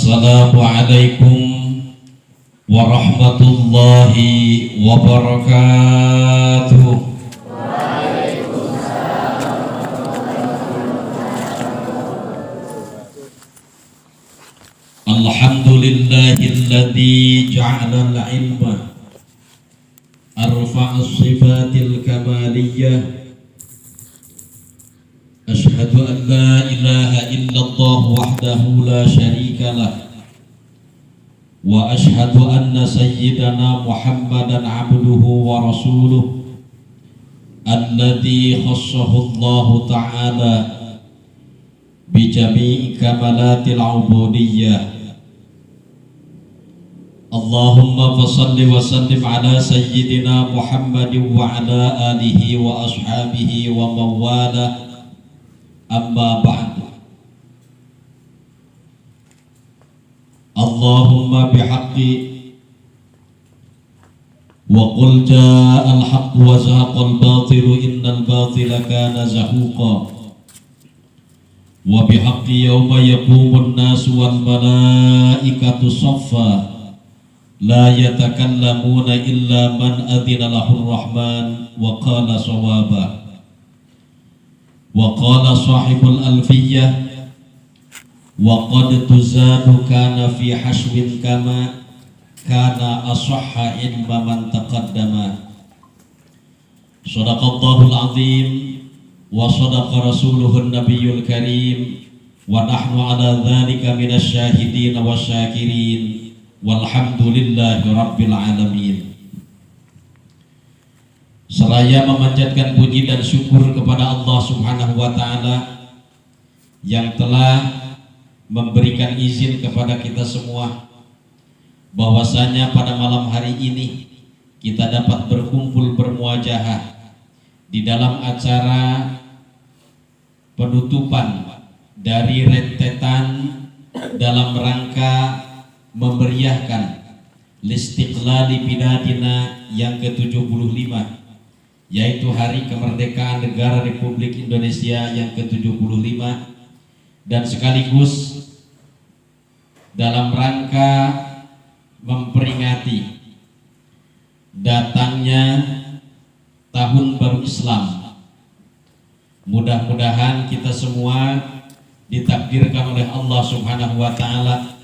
Assalamualaikum warahmatullahi wabarakatuh. Alhamdulillahilladzi ja'ala al-ilma arfa'a sifatil kamaliyah. Ashhadu an la ilaha illallah wahdahu la syarika lah wa ashhadu anna sayyidana Muhammadan abduhu wa rasuluh alladzi khassahu Allah ta'ala bi jami'i kamalatil ubudiyyah. Allahumma fassalli wa sallim ala sayyidina Muhammadin wa ala alihi wa ashabihi wa mawala. Amma ba'du. Allahumma bihaqqi wa qul ja'al haqqu wa zahaqal batilu innal batila kana zahuqa wa bihaqqi yawma yaqumun nasu wal malaikatu saffa la yatakallamuna illa man adhina lahur rahman wa qala sawaba. Wa qala sahibul alfiyah wa qad tuzadu kana fi hashwin kama kana asahha ilma man taqaddama. Sadaqallahul azim wa sadaqa rasuluhun nabiyyul karim wa nahnu ala dhalika minasy syahidin wasyakirin walhamdulillahi rabbil alamin. Seraya memanjatkan puji dan syukur kepada Allah Subhanahu wa Ta'ala yang telah memberikan izin kepada kita semua bahwasanya pada malam hari ini kita dapat berkumpul bermuajahah di dalam acara penutupan dari rentetan dalam rangka memeriahkan Listiqlali Bidadina yang ke-75, yaitu Hari Kemerdekaan Negara Republik Indonesia yang ke-75, dan sekaligus dalam rangka memperingati datangnya Tahun Baru Islam. Mudah-mudahan kita semua ditakdirkan oleh Allah Subhanahu wa Ta'ala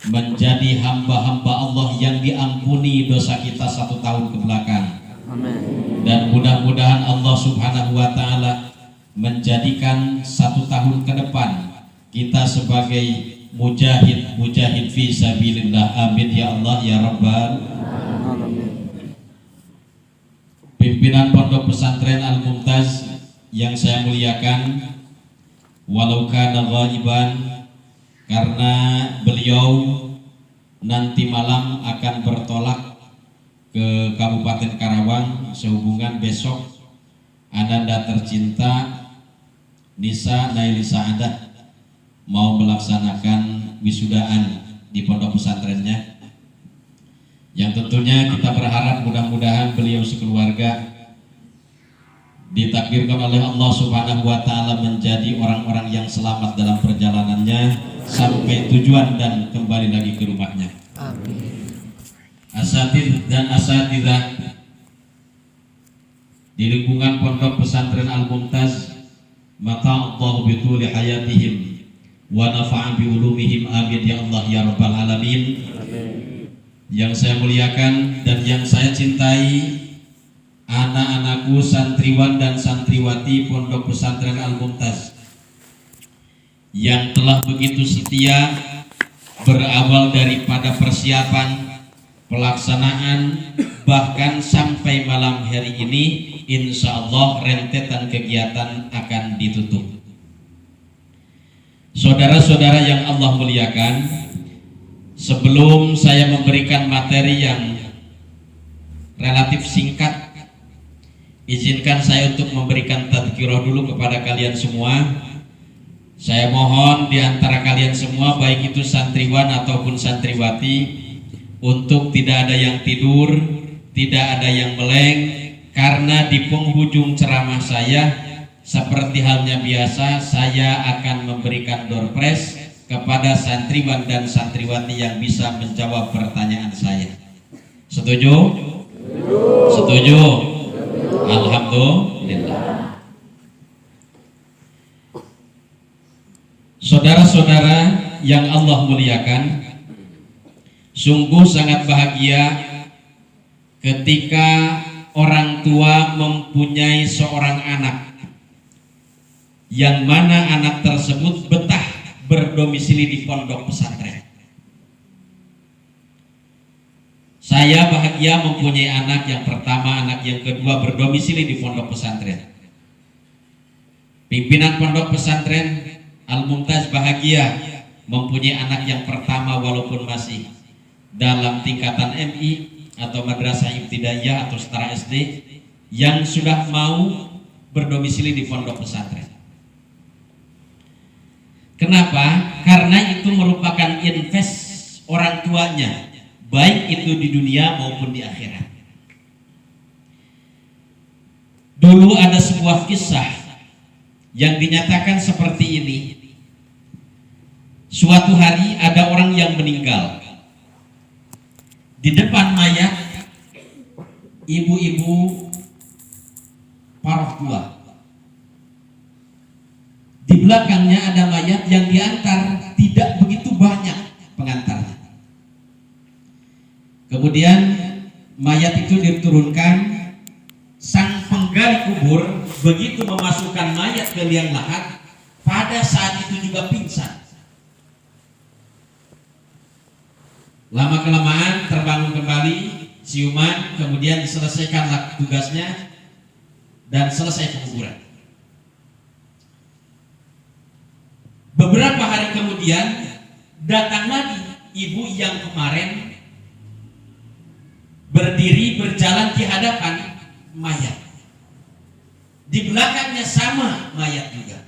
menjadi hamba-hamba Allah yang diampuni dosa kita 1 tahun ke belakang. Amin. Dan mudah-mudahan Allah Subhanahu wa Ta'ala menjadikan 1 tahun ke depan kita sebagai mujahid fi sabilillah. Amin ya Allah ya Rabbal alamin. Pimpinan Pondok Pesantren Al-Mumtaz yang saya muliakan, walau kana ghaiban, karena beliau nanti malam akan bertolak ke Kabupaten Karawang sehubungan besok ananda tercinta Nisa Naili Sa'adah mau melaksanakan wisudaan di pondok pesantrennya, yang tentunya kita berharap mudah-mudahan beliau sekeluarga ditakdirkan oleh Allah Subhanahu wa Ta'ala menjadi orang-orang yang selamat dalam perjalanannya sampai tujuan dan kembali lagi ke rumahnya. Amin. Asatidz dan asatidzah di lingkungan Pondok Pesantren Al-Mumtaz, maka Allah bituli hayatihim wa nafa'a bi ulumihim. Amin ya Allah ya Rabbal alamin. Amin. Yang saya muliakan dan yang saya cintai, anak-anakku santriwan dan santriwati Pondok Pesantren Al-Mumtaz yang telah begitu setia berawal daripada persiapan, pelaksanaan, bahkan sampai malam hari ini insya Allah rentetan kegiatan akan ditutup. Saudara-saudara yang Allah muliakan, sebelum saya memberikan materi yang relatif singkat, izinkan saya untuk memberikan tadzkirah dulu kepada kalian semua. Saya mohon di antara kalian semua, baik itu santriwan ataupun santriwati, untuk tidak ada yang tidur, tidak ada yang meleng, karena di penghujung ceramah saya, seperti halnya biasa, saya akan memberikan door prize kepada santriwan dan santriwati yang bisa menjawab pertanyaan saya. Setuju? Setuju? Alhamdulillah. Saudara-saudara yang Allah muliakan, sungguh sangat bahagia ketika orang tua mempunyai seorang anak yang mana anak tersebut betah berdomisili di pondok pesantren. Saya bahagia mempunyai anak yang pertama, anak yang kedua berdomisili di pondok pesantren. Pimpinan pondok pesantren Al-Mumtaz bahagia mempunyai anak yang pertama walaupun masih dalam tingkatan MI atau madrasah ibtidaiyah atau setara SD yang sudah mau berdomisili di pondok pesantren. Kenapa? Karena itu merupakan invest orang tuanya, baik itu di dunia maupun di akhirat. Dulu ada sebuah kisah yang dinyatakan seperti ini. Suatu hari ada orang yang meninggal. Di depan mayat ibu-ibu paroh tua. Di belakangnya ada mayat yang diantar, tidak begitu banyak pengantarnya. Kemudian mayat itu diturunkan, sang penggali kubur begitu memasukkan mayat ke liang lahat, pada saat itu juga pingsan. Lama-kelamaan terbangun kembali, siuman, kemudian diselesaikanlah tugasnya dan selesai penguburan. Beberapa hari kemudian datang lagi ibu yang kemarin berdiri berjalan di hadapan mayat. Di belakangnya sama mayat juga.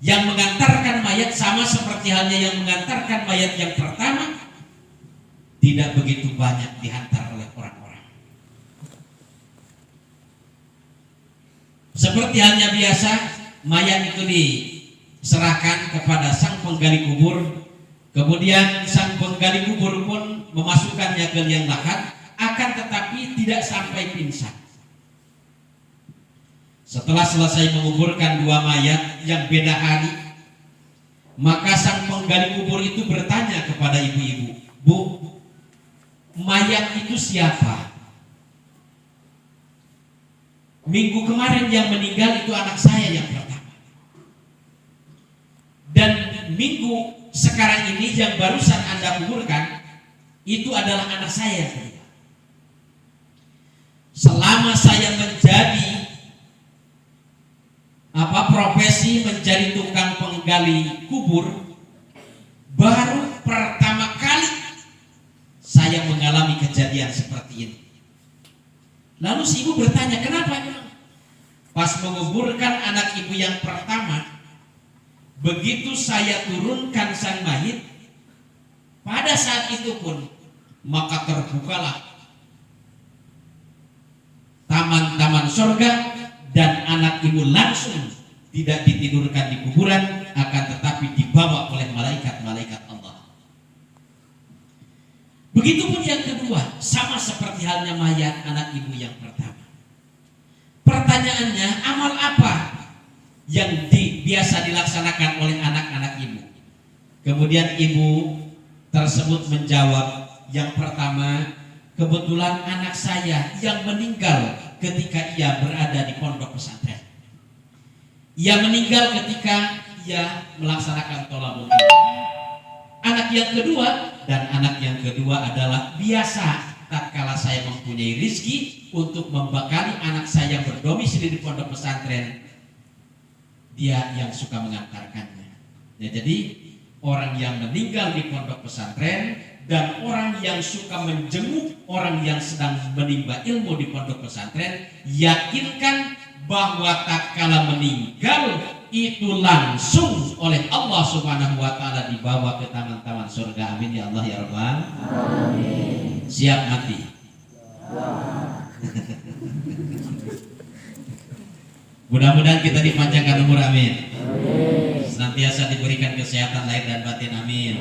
Yang mengantarkan mayat sama seperti halnya yang mengantarkan mayat yang pertama, tidak begitu banyak diantar oleh orang-orang. Seperti halnya biasa, mayat itu diserahkan kepada sang penggali kubur. Kemudian sang penggali kubur pun memasukkannya ke liang lahat, akan tetapi tidak sampai pingsan. Setelah selesai menguburkan dua mayat yang beda hari, maka sang penggali kubur itu bertanya kepada ibu-ibu, "Bu, mayat itu siapa? Minggu kemarin yang meninggal itu anak saya yang pertama. Dan minggu sekarang ini yang barusan Anda kuburkan itu adalah anak saya yang meninggal. Selama saya menjadi profesi menjadi tukang penggali kubur, baru pertama kali saya mengalami kejadian seperti ini." Lalu si ibu bertanya, "Kenapa?" "Pas menguburkan anak ibu yang pertama, begitu saya turunkan sang mayit, pada saat itu pun maka terbukalah taman-taman surga dan anak ibu langsung tidak ditidurkan di kuburan, akan tetapi dibawa oleh malaikat-malaikat Allah." Begitupun yang kedua, sama seperti halnya mayat anak ibu yang pertama. Pertanyaannya, amal apa yang biasa dilaksanakan oleh anak-anak ibu? Kemudian ibu tersebut menjawab, "Yang pertama, kebetulan anak saya yang meninggal ketika ia berada di pondok pesantren. Ia meninggal ketika ia melaksanakan thalabul ilm." Anak yang kedua, dan anak yang kedua adalah biasa tatkala saya mempunyai rizki untuk membekali anak saya yang berdomisili di pondok pesantren, dia yang suka mengantarkannya. Ya, jadi orang yang meninggal di pondok pesantren dan orang yang suka menjenguk orang yang sedang menimba ilmu di pondok pesantren, yakinkan bahwa tatkala meninggal itu langsung oleh Allah Subhanahu wa taala dibawa ke taman-taman surga. Amin ya Allah ya Rabbal. Amin. Siap mati. Mudah-mudahan kita dipanjangkan umur, amin. Senantiasa diberikan kesehatan lahir dan batin, amin.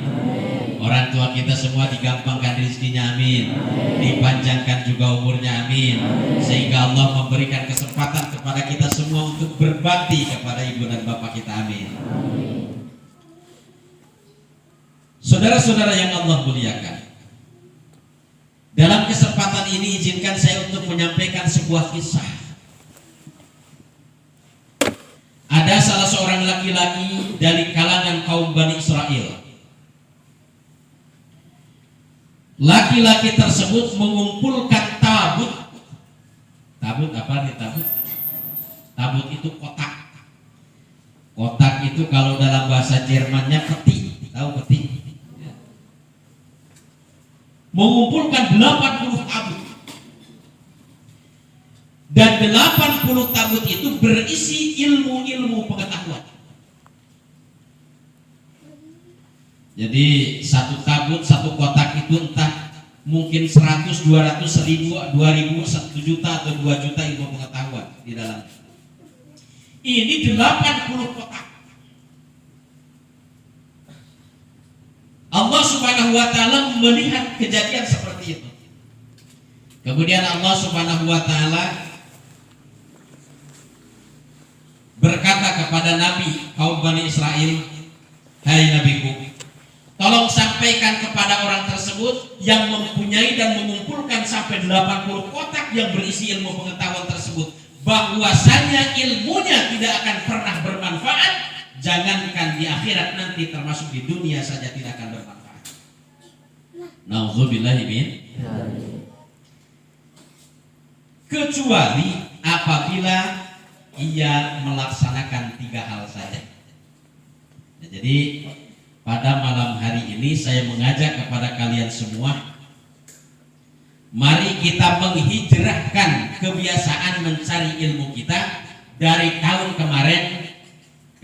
Orang tua kita semua digampangkan rezekinya, amin. Dipanjangkan juga umurnya, amin. Sehingga Allah memberikan kesempatan kepada kita semua untuk berbakti kepada ibu dan bapak kita, amin. Saudara-saudara yang Allah muliakan, dalam kesempatan ini izinkan saya untuk menyampaikan sebuah kisah. Ada salah seorang laki-laki dari kalangan kaum Bani Israel. Laki-laki tersebut mengumpulkan tabut. Tabut apa nih tabut? Tabut itu kotak. Kotak itu kalau dalam bahasa Jermannya peti. Tahu peti? Mengumpulkan 80 tabut. Dan 80 tabut itu berisi ilmu-ilmu pengetahuan. Jadi satu tabut, satu kotak itu entah mungkin 100, 200, 1000, 2000, 1 juta atau 2 juta ilmu pengetahuan di dalam. Ini 80 kotak. Allah Subhanahu wa taala melihat kejadian seperti itu. Kemudian Allah Subhanahu wa taala berkata kepada Nabi kaum Bani Israel, "Hai nabiku, tolong sampaikan kepada orang tersebut yang mempunyai dan mengumpulkan sampai 80 kotak yang berisi ilmu pengetahuan tersebut, bahwasanya ilmunya tidak akan pernah bermanfaat, jangankan di akhirat nanti, termasuk di dunia saja tidak akan bermanfaat." Nauzubillahi min, kecuali apabila ia melaksanakan 3 hal saja. Nah, jadi pada malam hari ini saya mengajak kepada kalian semua, mari kita menghijrahkan kebiasaan mencari ilmu kita dari tahun kemarin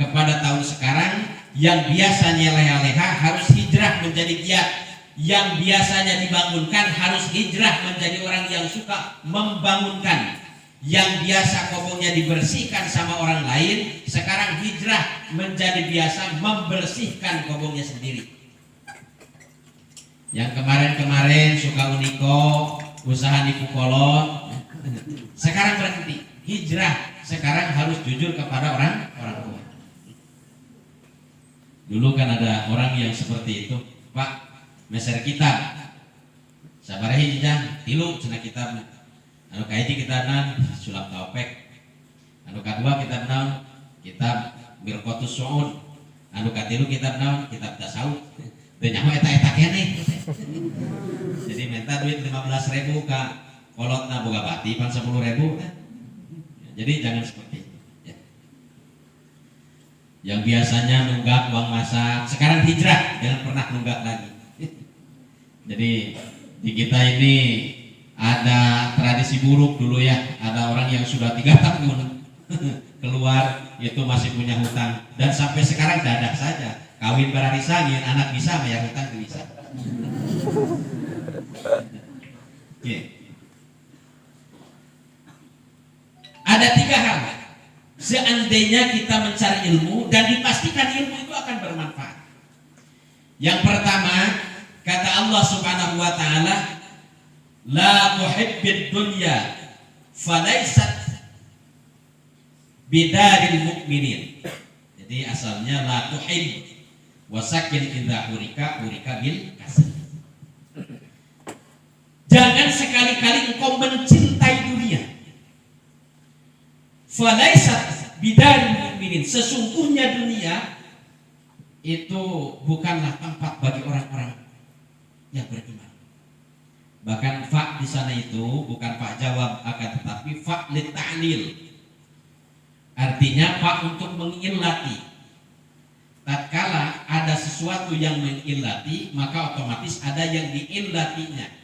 kepada tahun sekarang. Yang biasanya leha-leha harus hijrah menjadi giat. Yang biasanya dibangunkan harus hijrah menjadi orang yang suka membangunkan. Yang biasa kobongnya dibersihkan sama orang lain, sekarang hijrah menjadi biasa membersihkan kobongnya sendiri. Yang kemarin-kemarin suka uniko, usaha nipu kolot, sekarang berhenti. Hijrah sekarang harus jujur kepada orang tua. Dulu kan ada orang yang seperti itu, "Pak, meser kitab sabarahi jang tilu cenah kitabna. Anu kahiji kitabna Sulap Taufik, anu kadua kitab naon? Kitab Mirqatus Su'ud, anu katilu kitab naon? Kitab Tasawuf." Teu nyaho eta-eta keneh. Jadi minta duit 15.000 ka kolotna boga bati pan 10.000. Jadi jangan seperti itu. Yang biasanya nunggak uang masak, sekarang hijrah, jangan pernah nunggak lagi. Jadi di kita ini ada tradisi buruk dulu ya, ada orang yang sudah 3 tahun keluar itu masih punya hutang, dan sampai sekarang dadah saja, kawin bararisa, ingin anak bisa, bayar hutang bisa. Ada 3 hal seandainya kita mencari ilmu dan dipastikan ilmu itu akan bermanfaat. Yang pertama, kata Allah Subhanahu wa taala, "La tuhibbid dunya falaisat bidaril mu'minin." Jadi asalnya la tuhib wasakin idza urika bil kasr. Jangan sekali-kali engkau mencintai dunia. Falaisat bidaril mu'minin, sesungguhnya dunia itu bukanlah tempat bagi orang-orang yang beriman. Bahkan fa di sana itu bukan fa jawab, akan tetapi fa lit ta'lil. Artinya fa untuk mengillati. Tatkala ada sesuatu yang mengillati, maka otomatis ada yang diillatinya.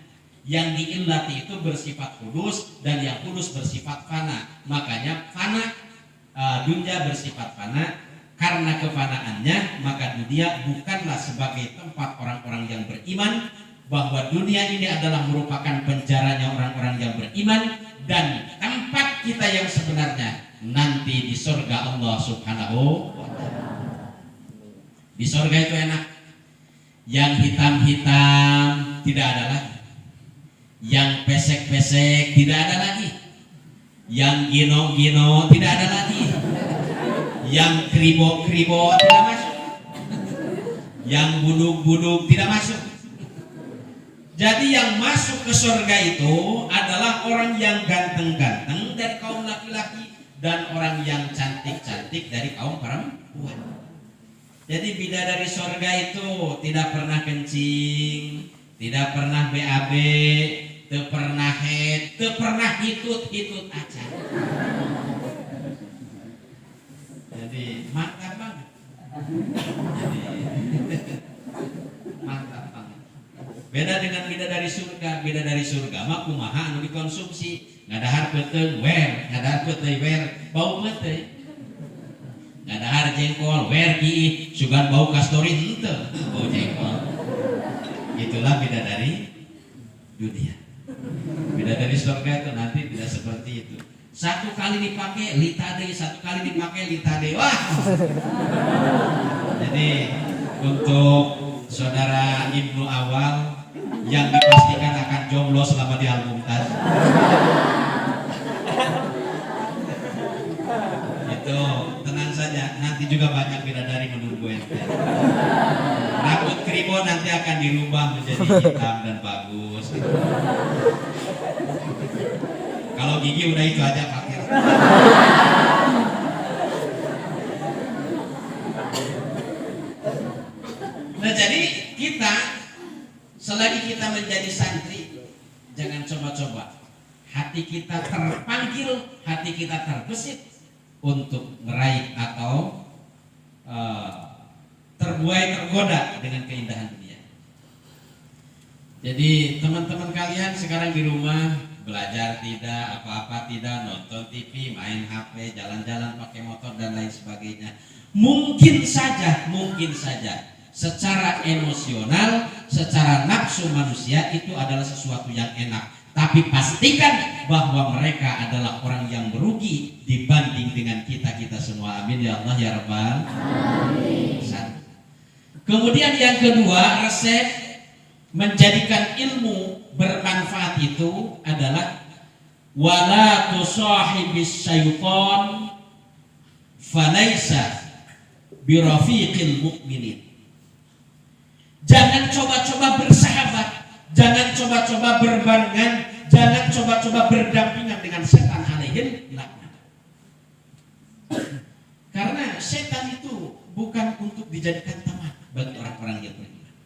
Yang diillati itu bersifat kudus dan yang kudus bersifat fana. Makanya fana, dunia bersifat fana. Karena kefanaannya, maka dunia bukanlah sebagai tempat orang-orang yang beriman, bahwa dunia ini adalah merupakan penjaranya orang-orang yang beriman, dan tempat kita yang sebenarnya nanti di surga Allah Subhanahu wa ta'ala. Di surga itu enak. Yang hitam-hitam tidak ada lagi. Yang pesek-pesek tidak ada lagi. Yang gino-gino tidak ada lagi. Yang kribo-kribo tidak masuk. Yang buduk-buduk tidak masuk. Jadi yang masuk ke surga itu adalah orang yang ganteng-ganteng dari kaum laki-laki dan orang yang cantik-cantik dari kaum perempuan. Jadi bidadari surga itu tidak pernah kencing, tidak pernah BAB, tidak pernah head, tidak pernah hitut-hitut aja. Jadi mantap banget. Mantap banget. Beda dengan bidadari surga. Bidadari surga mah kumaha anu dikonsumsi, ngadahar peuteung wer, ngadahar peuteung wer, bau peuteung. Ngadahar jengkol wer kieu, sugan bau kastori henteu, bau jengkol. Itulah bidadari dunia. Bidadari surga itu nanti tidak seperti itu. Satu kali dipakai litade, satu kali dipakai litade. Wah. Jadi untuk saudara Ibnu Awal yang dipastikan akan jomblo selama di Al-Mumtaz, itu tenang saja, nanti juga banyak bidadari menunggu ente. Rambut kribo nanti akan dirubah menjadi hitam dan bagus. Kalau gigi udah itu aja pakai. Nah jadi kita selagi kita menjadi santri, jangan coba-coba hati kita terpanggil, hati kita terbesit untuk meraih atau tergoda dengan keindahan dunia. Jadi teman-teman kalian sekarang di rumah belajar tidak, apa-apa tidak, nonton TV, main HP, jalan-jalan pakai motor dan lain sebagainya. Mungkin saja secara emosional, secara nafsu manusia itu adalah sesuatu yang enak. Tapi pastikan bahwa mereka adalah orang yang merugi dibanding dengan kita semua. Amin ya Allah ya Rabbal Alamin. Kemudian yang kedua, resep menjadikan ilmu bermanfaat itu adalah wala tusahibis syaitan falaisa birafiqil mu'minin. Jangan coba-coba bersahabat, jangan coba-coba berbarengan, jangan coba-coba berdampingan dengan setan alaihi laknat. Karena setan itu bukan untuk dijadikan teman bagi orang-orang yang beriman.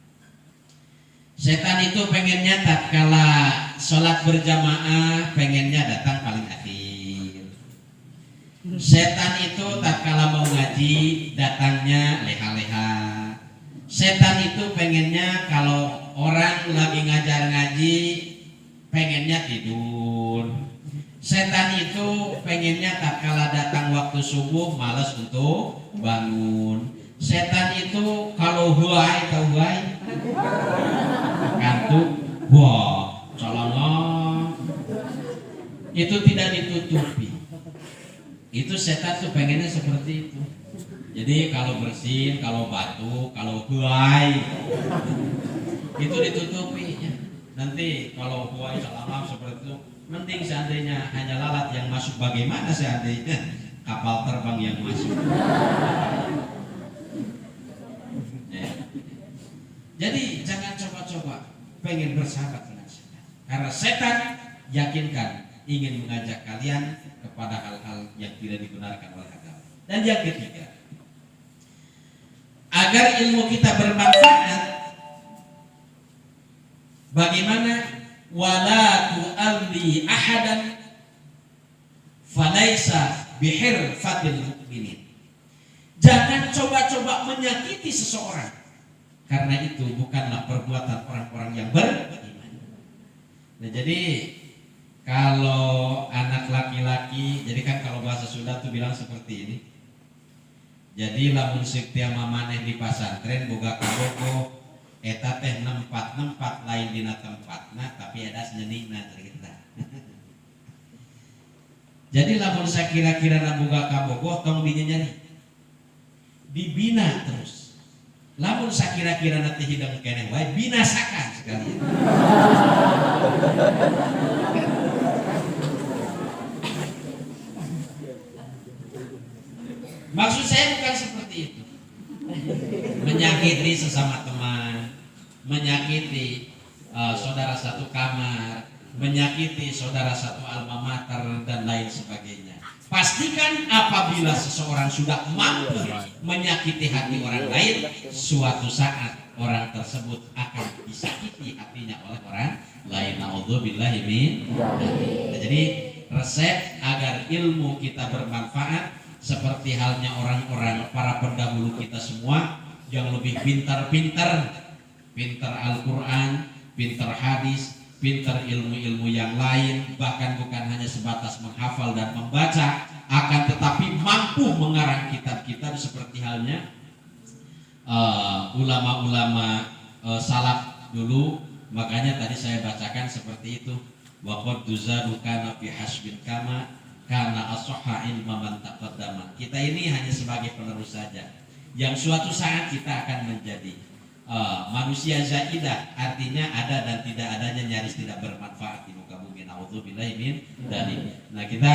Setan itu pengennya tatkala sholat berjamaah pengennya datang paling akhir. Setan itu tatkala mau ngaji datangnya leha-leha. Setan itu pengennya kalau orang lagi ngajar ngaji pengennya tidur. Setan itu pengennya tatkala datang waktu subuh malas untuk bangun. Setan itu kalau huai tahu huai kantuk, wah colongong, itu tidak ditutupi. Itu setan tuh pengennya seperti itu. Jadi kalau bersin, kalau batuk, kalau huai itu ditutupi. Nanti kalau huai salam seperti itu, mending seandainya hanya lalat yang masuk, bagaimana seandainya kapal terbang yang masuk. Jadi jangan coba-coba pengen bersahabat dengan setan. Karena setan yakinkan ingin mengajak kalian kepada hal-hal yang tidak dibenarkan oleh agama. Dan yang ketiga, agar ilmu kita bermanfaat, bagaimana wala tu'alli ahadan falaisa bihirfatil mu'minin. Jangan coba-coba menyakiti seseorang, karena itu bukanlah perbuatan orang-orang yang beriman. Nah, jadi kalau anak laki-laki, jadi kan kalau bahasa Sunda tuh bilang seperti ini. Jadi lamun sektia mamaneh di pasantren boga kabogo eta teh nempat lain dina tempatna tapi ada nyeuningna cerita. Jadi lamun sakira-kira boga kabogo tong dinyenyeri. Dibina terus. Lamun sakira-kira nanti hidang keneh wae binasakan sekalian. Maksud saya bukan seperti itu. Menyakiti sesama teman, menyakiti saudara satu kamar, menyakiti saudara satu alma mater dan lain sebagainya. Pastikan apabila seseorang sudah mampu menyakiti hati orang lain, suatu saat orang tersebut akan disakiti hatinya oleh orang lain. Na'udzubillahi min. Jadi resep agar ilmu kita bermanfaat seperti halnya orang-orang para pendahulu kita semua yang lebih pintar Al-Quran, pintar hadis, pintar ilmu-ilmu yang lain, bahkan bukan hanya sebatas menghafal dan membaca, akan tetapi mampu mengarang kitab-kitab seperti halnya ulama-ulama salaf dulu. Makanya tadi saya bacakan seperti itu, waqad duzadu kana fi hasbin kama kana as-sahha ilma man taqaddama. Kita ini hanya sebagai penerus saja, yang suatu saat kita akan menjadi manusia zaidah, artinya ada dan tidak adanya, nyaris tidak bermanfaat di muka bumi. Na'udzubillahi min dzalik. Nah, kita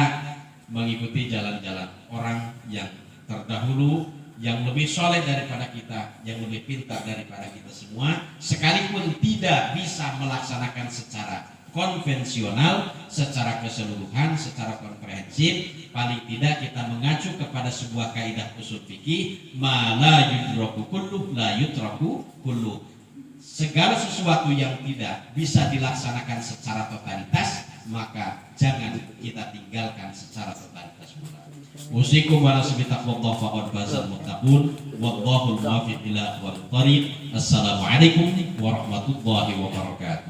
mengikuti jalan-jalan orang yang terdahulu, yang lebih soleh daripada kita, yang lebih pintar daripada kita semua, sekalipun tidak bisa melaksanakan secara konvensional, secara keseluruhan, secara komprehensif, paling tidak kita mengacu kepada sebuah kaidah usul fikih, ma la yudraku kulluh la yutraku kulluh. Segala sesuatu yang tidak bisa dilaksanakan secara totalitas, maka jangan kita tinggalkan secara totalitas pula. Usikum wa nasibi taqwallah faqad fazal muttaqun wallahu muwaffiq ila aqwamit thoriq. Assalamualaikum warahmatullahi wabarakatuh.